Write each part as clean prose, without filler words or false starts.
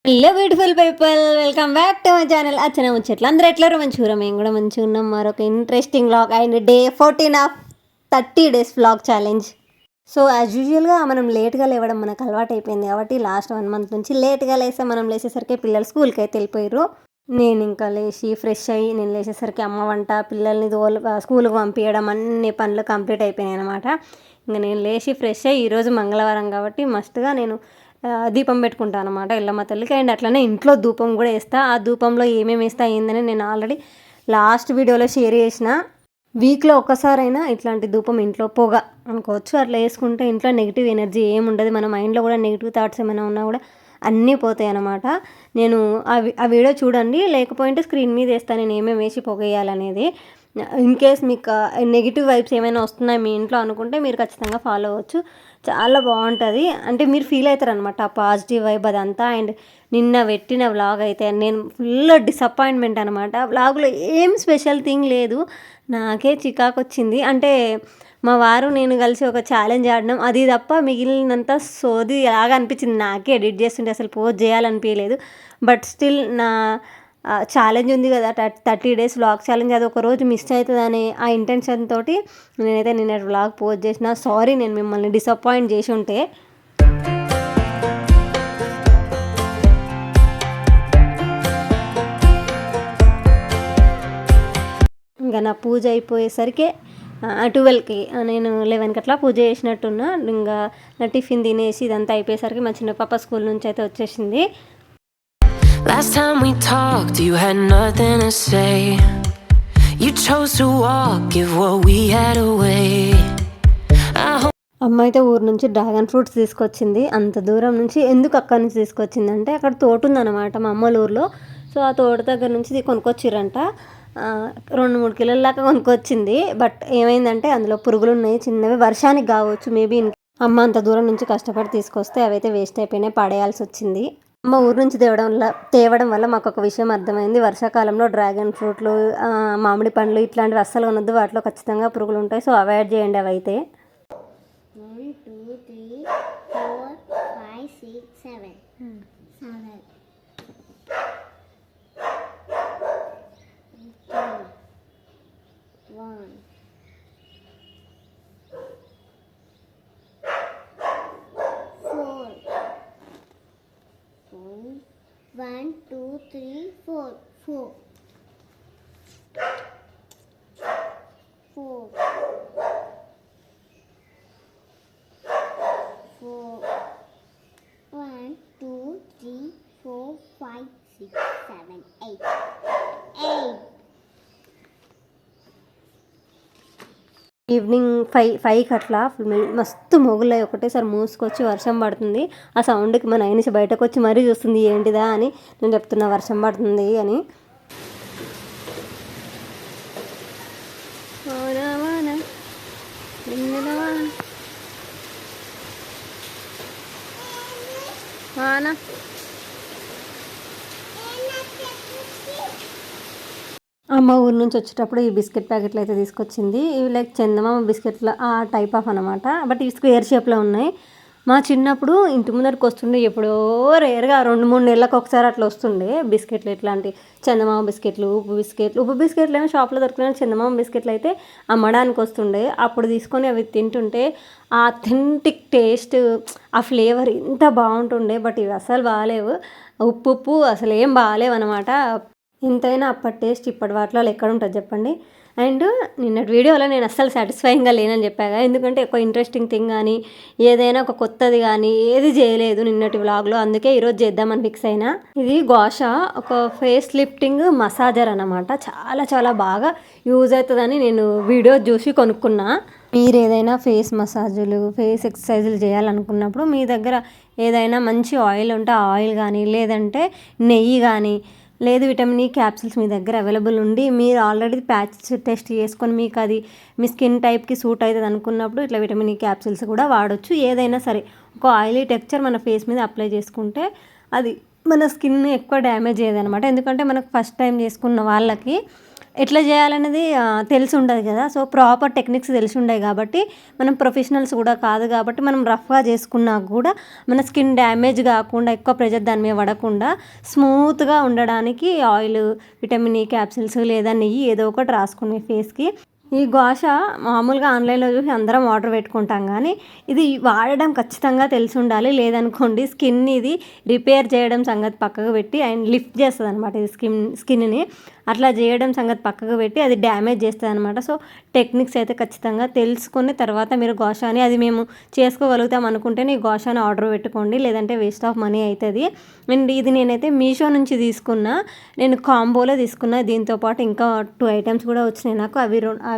Hello beautiful people, welcome back to my channel. అచ్చన ముచ్చట్లు అందరూ ఎట్లరో మంచిగా మేము కూడా మంచిగా ఉన్నాం. మరొక interesting vlog and day 14 of 30 days vlog challenge. So as యూజువల్గా మనం లేట్గా లేవడం మనకు అలవాటు అయిపోయింది కాబట్టి లాస్ట్ 1 month నుంచి లేట్గా మనం లేచేసరికి పిల్లలు స్కూల్కి అయితే వెళ్ళిపోయారు. నేను ఇంకా లేచి ఫ్రెష్ అయ్యి నేను లేచేసరికి అమ్మ వంట పిల్లల్ని స్కూల్కి పంపించడం అన్ని పనులు కంప్లీట్ అయిపోయినాయి అనమాట. ఇంకా నేను లేచి ఫ్రెష్ అయ్యి ఈరోజు మంగళవారం కాబట్టి మస్ట్గా నేను దీపం పెట్టుకుంటాను అనమాట ఎల్లమ్మ తల్లికి. అండ్ అట్లనే ఇంట్లో ధూపం కూడా వేస్తా. ఆ ధూపంలో ఏమేమి వేస్తా ఏందని నేను ఆల్రెడీ లాస్ట్ వీడియోలో షేర్ చేసిన. వీక్లో ఒక్కసారైనా ఇట్లాంటి ధూపం ఇంట్లో పొగ అనుకోవచ్చు అట్లా వేసుకుంటే ఇంట్లో నెగిటివ్ ఎనర్జీ ఏముండదు. మన మైండ్లో కూడా నెగిటివ్ థాట్స్ ఏమైనా ఉన్నా కూడా అన్నీ పోతాయి అన్నమాట. నేను ఆ వీడియో చూడండి, లేకపోతే స్క్రీన్ మీద వేస్తాను నేను ఏమేమి వేసి పొగ వేయాలనేది. ఇన్ కేస్ మీకు నెగిటివ్ వైబ్స్ ఏమైనా వస్తున్నాయి మీ ఇంట్లో అనుకుంటే మీరు ఖచ్చితంగా ఫాలో అవ్వచ్చు. చాలా బాగుంటుంది, అంటే మీరు ఫీల్ అవుతారు అనమాట ఆ పాజిటివ్ వైబ్ అదంతా. అండ్ నిన్న పెట్టిన వ్లాగ్ అయితే నేను ఫుల్ డిసప్పాయింట్మెంట్ అనమాట. వ్లాగ్లో ఏం స్పెషల్ థింగ్ లేదు, నాకే చికాకు వచ్చింది. అంటే మా వారు నేను కలిసి ఒక ఛాలెంజ్ ఆడినాం, అది తప్ప మిగిలినంత సోది లాగా అనిపించింది. నాకే ఎడిట్ చేస్తుంటే అసలు పోస్ట్ చేయాలనిపించలేదు. బట్ స్టిల్ నా ఛాలెంజ్ ఉంది కదా 30 days వ్లాగ్ ఛాలెంజ్, అది ఒక రోజు మిస్ అవుతుందని ఆ ఇంటెన్షన్ తోటి నేనైతే నిన్న వ్లాగ్ పోస్ట్ చేసిన. సారీ నేను మిమ్మల్ని డిసప్పాయింట్ చేసి ఉంటే. ఇంకా నా పూజ అయిపోయేసరికి 12కి నేను 11కి అట్లా పూజ చేసినట్టున్నా. ఇంకా నా టిఫిన్ తినేసి ఇదంతా అయిపోయేసరికి మా చిన్న పాప స్కూల్ నుంచి అయితే వచ్చేసింది. Last time we talked, you had nothing to say. You chose to walk, give what we had away. అమ్మ అయితే ఊరు నుంచి డ్రాగన్ ఫ్రూట్స్ తీసుకొచ్చింది. అంత దూరం నుంచి ఎందుకు అక్కడి నుంచి తీసుకొచ్చిందంటే అక్కడ తోట ఉందన్నమాట మా అమ్మల ఊర్లో. సో ఆ తోట దగ్గర నుంచి కొనుక్కొచ్చిరంట. 2-3 కిలోల దాకా కొనుక్కొచ్చింది. బట్ ఏమైందంటే అందులో పురుగులు ఉన్నాయి చిన్నవి, వర్షానికి కావచ్చు మేబీ. అమ్మ అంత దూరం నుంచి కష్టపడి తీసుకొస్తే అవైతే వేస్ట్ అయిపోయినాయి, పడేయాల్సి వచ్చింది. అమ్మ ఊరు నుంచి తేవడం వల్ల మాకు ఒక విషయం అర్థమైంది. వర్షాకాలంలో డ్రాగన్ ఫ్రూట్లు, మామిడి పండ్లు ఇట్లాంటివి అస్సలు కొనొద్దు, వాటిలో ఖచ్చితంగా పురుగులు ఉంటాయి. సో అవాయిడ్ చేయండి అవి అయితే. 1 2 3 4 5 6 7 1 1 2 3 4 4 1 2 3 4 5 6 7 8 ఈవినింగ్ 5కి అట్లా మస్తు మొగులై ఒకటేసారి మూసుకొచ్చి వర్షం పడుతుంది. ఆ సౌండ్కి మన అయినసి బయటకు వచ్చి మరీ చూస్తుంది ఏంటిదా అని. నేను చెప్తున్నా వర్షం పడుతుంది అని. అమ్మ ఊరు నుంచి వచ్చేటప్పుడు ఈ బిస్కెట్ ప్యాకెట్లు అయితే తీసుకొచ్చింది. ఇవి లైక్ చందమామ బిస్కెట్ల ఆ టైప్ ఆఫ్ అనమాట. బట్ ఇవి స్క్వేర్ షేప్లో ఉన్నాయి. మా చిన్నప్పుడు ఇంటి ముందరికి వస్తుండే, ఎప్పుడో రేర్గా 2-3 నెలలకు ఒకసారి అట్లా వస్తుండే బిస్కెట్లు. ఇట్లాంటి చందమామ బిస్కెట్లు, ఉప్పు బిస్కెట్లు ఏమో షాప్లో దొరుకుతున్నాయి. చందమామ బిస్కెట్లు అయితే అమ్మడానికి వస్తుండే. అప్పుడు తీసుకొని అవి తింటుంటే ఆ అథెంటిక్ టేస్ట్, ఆ ఫ్లేవర్ ఎంత బాగుంటుండే. బట్ ఇవి అసలు బాగాలేవు, ఉప్పు అసలు ఏం బాగాలేవు అనమాట. ఎంతైనా అప్పటి టేస్ట్ ఇప్పటి వాటిలో ఎక్కడ ఉంటుంది చెప్పండి. అండ్ నిన్నటి వీడియోలో నేను అస్సలు సాటిస్ఫైయింగ్గా లేనని చెప్పాగా, ఎందుకంటే ఒక ఇంట్రెస్టింగ్ థింగ్ కానీ ఏదైనా ఒక కొత్తది కానీ ఏది చేయలేదు నిన్నటి వ్లాగ్లో. అందుకే ఈరోజు చేద్దామని ఫిక్స్ అయినా. ఇది గోషా ఒక ఫేస్ లిఫ్టింగ్ మసాజర్ అనమాట. చాలా చాలా బాగా యూజ్ అవుతుందని నేను వీడియో చూసి కొనుక్కున్నా. మీరు ఏదైనా ఫేస్ మసాజులు, ఫేస్ ఎక్సర్సైజులు చేయాలనుకున్నప్పుడు మీ దగ్గర ఏదైనా మంచి ఆయిల్ ఉంటే ఆ ఆయిల్ కానీ, లేదంటే నెయ్యి కానీ, లేదు విటమిన్ ఈ క్యాప్సిల్స్ మీ దగ్గర అవైలబుల్ ఉండి మీరు ఆల్రెడీ ప్యాచ్ టెస్ట్ చేసుకొని మీకు అది మీ స్కిన్ టైప్కి సూట్ అవుతుంది అనుకున్నప్పుడు ఇట్లా విటమిన్ ఈ క్యాప్సిల్స్ కూడా వాడచ్చు. ఏదైనా సరే ఒక ఆయిలీ టెక్స్చర్ మన ఫేస్ మీద అప్లై చేసుకుంటే అది మన స్కిన్ ఎక్కువ డ్యామేజ్ అయ్యేది అనమాట. ఎందుకంటే మనకు ఫస్ట్ టైం చేసుకున్న వాళ్ళకి ఎట్లా చేయాలనేది తెలిసి ఉండదు కదా. సో ప్రాపర్ టెక్నిక్స్ తెలిసి ఉండవు కాబట్టి మనం ప్రొఫెషనల్స్ కూడా కాదు కాబట్టి మనం రఫ్గా చేసుకున్నా కూడా మన స్కిన్ డ్యామేజ్ కాకుండా ఎక్కువ ప్రెషర్ దాని మీద పడకుండా స్మూత్గా ఉండడానికి ఆయిల్, విటమిన్ ఈ క్యాప్సిల్స్ లేదా నెయ్యి ఏదో ఒకటి రాసుకునే ఫేస్కి. ఈ గోష మామూలుగా ఆన్లైన్లో చూసి అందరం ఆర్డర్ పెట్టుకుంటాం కానీ ఇది వాడడం ఖచ్చితంగా తెలిసి ఉండాలి. లేదనుకోండి స్కిన్ ఇది రిపేర్ చేయడం సంగతి పక్కకు పెట్టి అండ్ లిఫ్ట్ చేస్తుంది అనమాట. ఇది స్కిన్ని అట్లా చేయడం సంగతి పక్కకు పెట్టి అది డ్యామేజ్ చేస్తుంది అనమాట. సో టెక్నిక్స్ అయితే ఖచ్చితంగా తెలుసుకుని తర్వాత మీరు గోషాని అది మేము చేసుకోగలుగుతాం అనుకుంటేనే ఈ గోషాని ఆర్డర్ పెట్టుకోండి, లేదంటే వేస్ట్ ఆఫ్ మనీ అవుతుంది. అండ్ ఇది నేనైతే మీషో నుంచి తీసుకున్నా, నేను కాంబోలో తీసుకున్నా. దీంతోపాటు ఇంకా 2 ఐటమ్స్ కూడా వచ్చినాయి నాకు.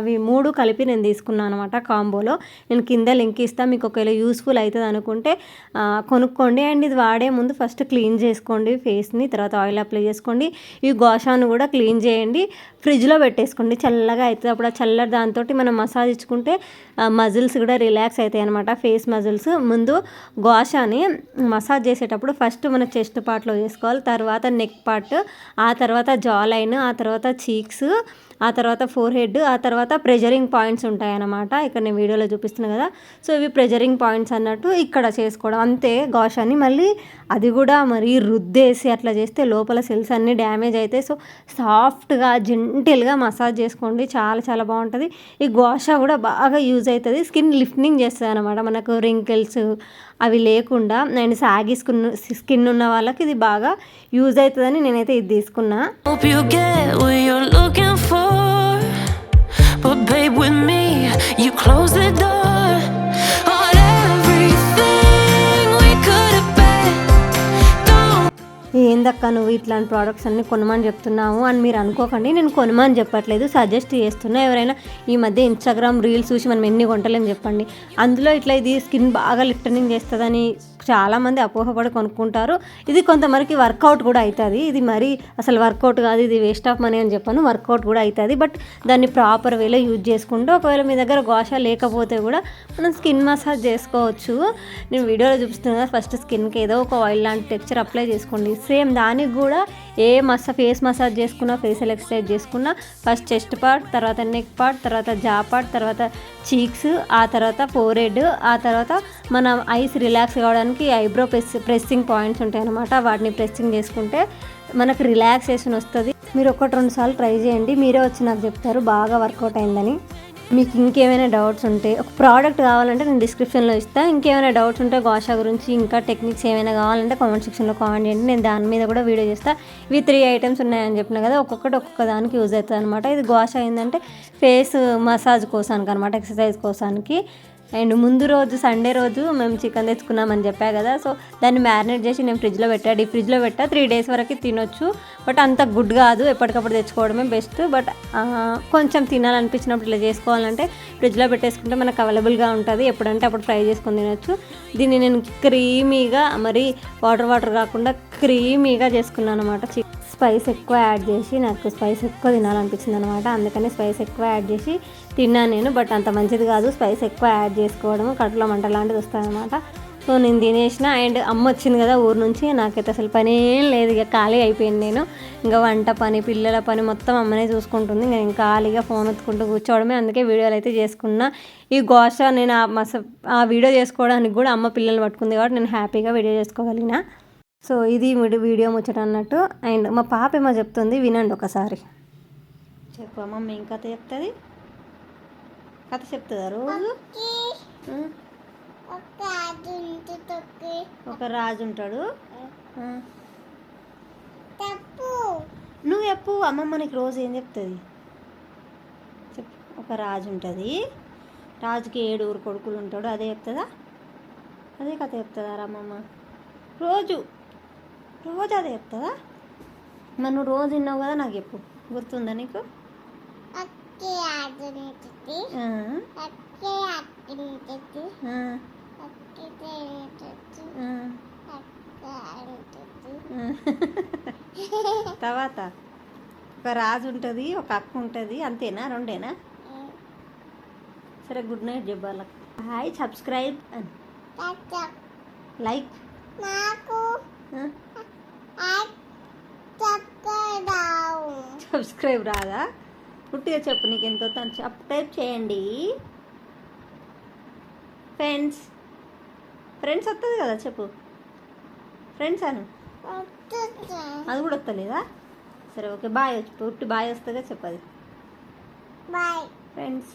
అవి 3 కలిపి నేను తీసుకున్నాను అనమాట కాంబోలో. నేను కింద లింక్ ఇస్తాను, మీకు ఒకవేళ యూస్ఫుల్ అవుతుంది అనుకుంటే కొనుక్కోండి. అండ్ ఇది వాడే ముందు ఫస్ట్ క్లీన్ చేసుకోండి ఫేస్ని, తర్వాత ఆయిల్ అప్లై చేసుకోండి. ఈ గోషాను కూడా క్లీన్ చేయండి, ఫ్రిడ్జ్లో పెట్టేసుకోండి, చల్లగా అవుతుంది. అప్పుడు ఆ చల్లటి దాంతో మనం మసాజ్ ఇచ్చుకుంటే మజిల్స్ కూడా రిలాక్స్ అవుతాయి అనమాట, ఫేస్ మజిల్స్. ముందు గోషాని మసాజ్ చేసేటప్పుడు ఫస్ట్ మన చెస్ట్ పార్ట్లో చేసుకోవాలి, తర్వాత నెక్ పార్ట్, ఆ తర్వాత జా లైన్, ఆ తర్వాత చీక్స్, ఆ తర్వాత ఫోర్ హెడ్, ఆ తర్వాత ప్రెజరింగ్ పాయింట్స్ ఉంటాయన్నమాట. ఇక్కడ నేను వీడియోలో చూపిస్తున్నాను కదా. సో ఇవి ప్రెజరింగ్ పాయింట్స్ అన్నట్టు ఇక్కడ చేసుకోవడం అంతే గోషాని. మళ్ళీ అది కూడా మరి రుద్దేసి అట్లా చేస్తే లోపల సెల్స్ అన్నీ డ్యామేజ్ అవుతాయి. సో సాఫ్ట్గా జెంటిల్గా మసాజ్ చేసుకోండి, చాలా చాలా బాగుంటుంది. ఈ గోషా కూడా బాగా యూజ్ అవుతుంది, స్కిన్ లిఫ్టింగ్ చేస్తుంది అనమాట. మనకు రింకిల్స్ అవి లేకుండా అండ్ సాగి స్కిన్ ఉన్న వాళ్ళకి ఇది బాగా యూజ్ అవుతుందని నేనైతే ఇది తీసుకున్నా. But babe, with me, you close the door on everything we could have been. ఏందక్క నువ్వు ఇట్లాంటి ప్రోడక్ట్స్ అన్నీ కొనమని చెప్తున్నావు అని మీరు అనుకోకండి. నేను కొనమని చెప్పట్లేదు, సజెస్ట్ చేస్తున్నా. ఎవరైనా ఈ మధ్య ఇన్స్టాగ్రామ్ రీల్స్ చూసి మనం ఎన్ని కొంటలేం చెప్పండి, అందులో ఇట్లా ఇది స్కిన్ బాగా లిఫ్టనింగ్ చేస్తుందని చాలామంది అపోహపడి కొనుక్కుంటారు. ఇది కొంతమందికి వర్కౌట్ కూడా అవుతుంది. ఇది మరి అసలు వర్కౌట్ కాదు, ఇది వేస్ట్ ఆఫ్ మనీ అని చెప్పాను, వర్కౌట్ కూడా అవుతుంది. బట్ దాన్ని ప్రాపర్ వేలో యూజ్ చేసుకుంటూ ఒకవేళ మీ దగ్గర గోషా లేకపోతే కూడా మనం స్కిన్ మసాజ్ చేసుకోవచ్చు. నేను వీడియోలో చూపిస్తున్నా, ఫస్ట్ స్కిన్కి ఏదో ఒక ఆయిల్ లాంటి టెక్స్చర్ అప్లై చేసుకోండి. సేమ్ దానికి కూడా ఫేస్ మసాజ్ చేసుకున్నా, ఫేషియల్ ఎక్సర్సైజ్ చేసుకున్నా ఫస్ట్ చెస్ట్ పార్ట్, తర్వాత నెక్ పార్ట్, తర్వాత జా పార్ట్, తర్వాత చీక్స్, ఆ తర్వాత ఫోర్ హెడ్, ఆ తర్వాత మన ఐస్ రిలాక్స్ కావడానికి ఐబ్రో ప్రెస్సింగ్ పాయింట్స్ ఉంటాయి అన్నమాట. వాటిని ప్రెస్సింగ్ చేసుకుంటే మనకు రిలాక్సేషన్ వస్తుంది. మీరు 1-2 సార్లు ట్రై చేయండి, మీరే వచ్చి నాకు చెప్తారు బాగా వర్కౌట్ అయిందని. మీకు ఇంకేమైనా డౌట్స్ ఉంటే, ఒక ప్రోడక్ట్ కావాలంటే నేను డిస్క్రిప్షన్లో ఇస్తాను. ఇంకేమైనా డౌట్స్ ఉంటే గోషా గురించి ఇంకా టెక్నిక్స్ ఏమైనా కావాలంటే కామెంట్ సెక్షన్లో కామెంట్ చేయండి, నేను దాని మీద కూడా వీడియో చేస్తాను. ఇవి 3 ఐటమ్స్ ఉన్నాయని చెప్పిన కదా, ఒక్కొక్క దానికి యూజ్ అవుతుంది అనమాట. ఇది గోషా ఏంటంటే ఫేస్ మసాజ్ కోసానికి అనమాట, ఎక్సర్సైజ్ కోసానికి. అండ్ ముందు రోజు సండే రోజు మేము చికెన్ తెచ్చుకున్నామని చెప్పా కదా. సో దాన్ని మ్యారినేట్ చేసి నేను ఫ్రిడ్జ్లో పెట్టా 3 డేస్ వరకు తినొచ్చు. బట్ అంత గుడ్ కాదు, ఎప్పటికప్పుడు తెచ్చుకోవడమే బెస్ట్. బట్ కొంచెం తినాలనిపించినప్పుడు ఇట్లా చేసుకోవాలంటే ఫ్రిడ్జ్లో పెట్టేసుకుంటే మనకు అవైలబుల్గా ఉంటుంది, ఎప్పుడంటే అప్పుడు ఫ్రై చేసుకొని తినొచ్చు. దీన్ని నేను క్రీమీగా, మరి వాటర్ కాకుండా క్రీమీగా చేసుకున్నాను అనమాట. స్పైస్ ఎక్కువ యాడ్ చేసి, నాకు స్పైస్ ఎక్కువ తినాలనిపించింది అనమాట, అందుకని స్పైస్ ఎక్కువ యాడ్ చేసి తిన్నాను నేను. బట్ అంత మంచిది కాదు స్పైస్ ఎక్కువ యాడ్ చేసుకోవడం, కడుపులో మంట లాంటిది వస్తుంది అనమాట. సో నేను తినేసిన. అండ్ అమ్మ వచ్చింది కదా ఊరు నుంచి, నాకైతే అసలు పని ఏం లేదు, ఇక ఖాళీ అయిపోయింది. నేను ఇంకా వంట పని, పిల్లల పని మొత్తం అమ్మనే చూసుకుంటుంది. నేను ఖాళీగా ఫోన్ ఎత్తుకుంటూ కూర్చోవడమే, అందుకే వీడియోలు అయితే చేసుకున్నా. ఈ గోషా నేను ఆ వీడియో చేసుకోవడానికి కూడా అమ్మ పిల్లల్ని పట్టుకుంది కాబట్టి నేను హ్యాపీగా వీడియో చేసుకోగలిగిన. సో ఇది వీడియో ముచ్చట అన్నట్టు. అండ్ మా పాప ఏమో చెప్తుంది, వినండి ఒకసారి. చెప్పు అమ్మ, ఏం కథ చెప్తుంది? కథ చెప్తుందా రోజు? ఒక రాజు ఉంటాడు. నువ్వు చెప్పు, అమ్మమ్మ నీకు రోజు ఏం చెప్తుంది చెప్పు. ఒక రాజు ఉంటుంది, రాజుకి 7 కొడుకులు ఉంటాడు, అదే చెప్తుందా? అదే కథ చెప్తుందా అమ్మమ్మ? రోజు అదే చెప్తుందా? మరి నువ్వు రోజు విన్నావు కదా, నాకు చెప్పు, గుర్తుందా నీకు? తర్వాత ఒక రాజు ఉంటుంది, ఒక అక్క ఉంటుంది, అంతేనా? 2ఏనా? సరే గుడ్ నైట్ చెప్పాలి. Hi, subscribe, like. సబ్స్క్రైబ్ రాదా? పుట్టిగా చెప్పు నీకు ఎంతో తను టైప్ చేయండి. ఫ్రెండ్స్ ఫ్రెండ్స్ వస్తుంది కదా చెప్పు. ఫ్రెండ్స్ అను. అది కూడా వస్తలేదా? సరే ఓకే బాయ్ వచ్చి పుట్టి బాయ్ వస్తుందిగా చెప్పదు. Bye friends.